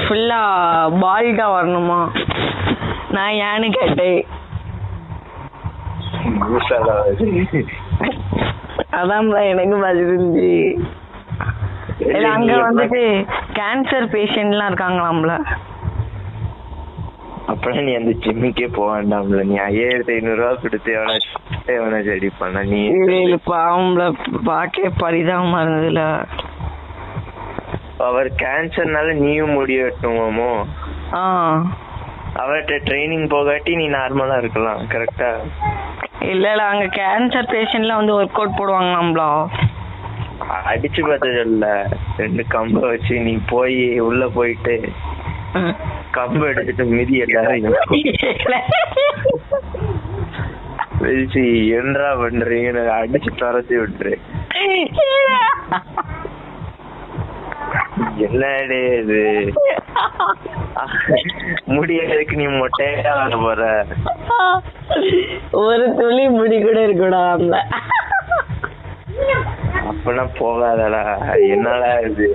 ஃபுல்லா பால்டா வரணுமா? நான் ஏன்னு கேட்டேன். அதான் எனக்கு பதில் இருந்துச்சு. அங்க வந்துட்டு கேன்சர் பேஷண்ட்லாம் இருக்காங்களாம்ல. அப்பதான் நீ அந்த ஜிம்முக்கே போக வேண்டாம்ல. நீ 5500 கொடுத்து எவனா ரெடி பண்ண? நீ பாவம்ல பாக்கே பரிதாபமா இருந்ததுல. அவர் கேன்சர்னால நீயும் முடி வெட்டணுமோ? அவர்கிட்ட ட்ரைனிங் போகாட்டி நீ நார்மலா இருக்கலாம். கரெக்டா? இல்ல அங்க கேன்சர் பேஷண்ட்லாம் வந்து ஒர்க் அவுட் போடுவாங்களாம்ல. அடிச்சு பார்த்தது இல்ல. 2 கம்ப வச்சு நீ போய் உள்ள போயிட்டு கம்பு எடுத்துட்டு மிதி எல்லாரும் என்னடா பண்றீங்க அடிச்சு துரத்தி விட்டுரு. என்னடே இது முடியறதுக்கு நீ மொட்டையா வர போற? ஒரு துளி முடி கூட இருக்கக்கூடாது. அப்பெல்லாம் போகாதடா. என்னடா இது?